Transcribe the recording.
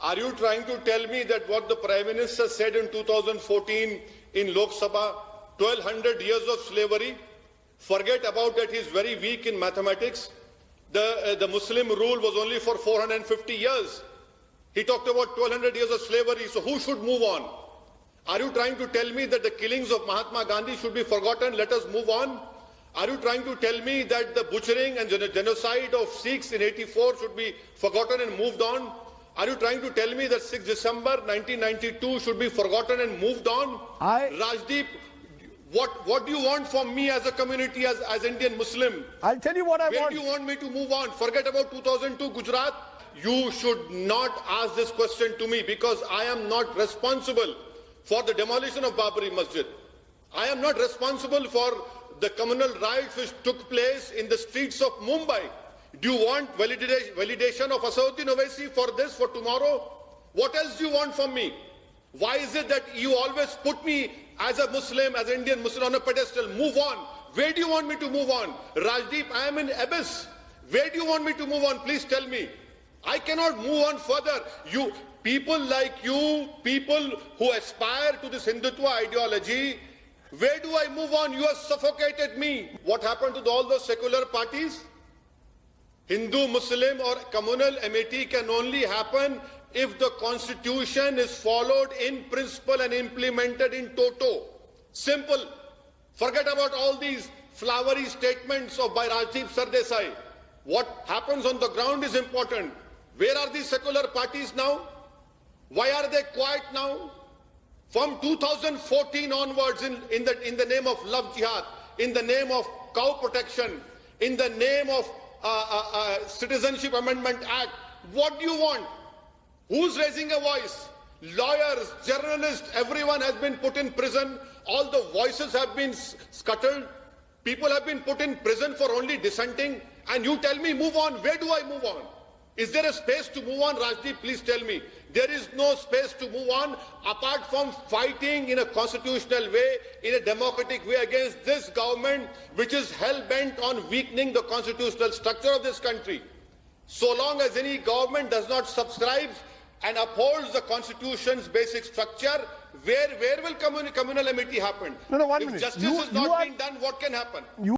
Are you trying to tell me that what the Prime Minister said in 2014 in Lok Sabha, 1200 years of slavery, forget about that, he's very weak in mathematics. The Muslim rule was only for 450 years. He talked about 1200 years of slavery, so who should move on? Are you trying to tell me that the killings of Mahatma Gandhi should be forgotten? Let us move on. Are you trying to tell me that the butchering and genocide of Sikhs in 84 should be forgotten and moved on? Are you trying to tell me that 6 December 1992 should be forgotten and moved on? Rajdeep, what do you want from me as a community, as Indian Muslim? I'll tell you what I want. Where do you want me to move on? Forget about 2002 Gujarat. You should not ask this question to me because I am not responsible for the demolition of Babri Masjid. I am not responsible for the communal riots which took place in the streets of Mumbai. Do you want validation of Asauddin Owaisi for this, for tomorrow? What else do you want from me? Why is it that you always put me as a Muslim, as an Indian Muslim on a pedestal? Move on. Where do you want me to move on? Rajdeep, I am in abyss. Where do you want me to move on? Please tell me. I cannot move on further. You, people like you, people who aspire to this Hindutva ideology, where do I move on? You have suffocated me. What happened to all those secular parties? Hindu, Muslim or communal amity can only happen if the constitution is followed in principle and implemented in toto. Simple. Forget about all these flowery statements by Rajdeep Sardesai. What happens on the ground is important. Where are these secular parties now? Why are they quiet now? From 2014 onwards, in the name of love jihad, in the name of cow protection, in the name of Citizenship Amendment Act, what do you want? Who's raising a voice? Lawyers, journalists, everyone has been put in prison. All the voices have been scuttled. People have been put in prison for only dissenting. And you tell me, move on. Where do I move on? Is there a space to move on, Rajdeep? Please tell me. There is no space to move on apart from fighting in a constitutional way, in a democratic way against this government, which is hell-bent on weakening the constitutional structure of this country. So long as any government does not subscribe and upholds the constitution's basic structure, where will communal amity happen? No, 1 minute. If justice is not being done, what can happen?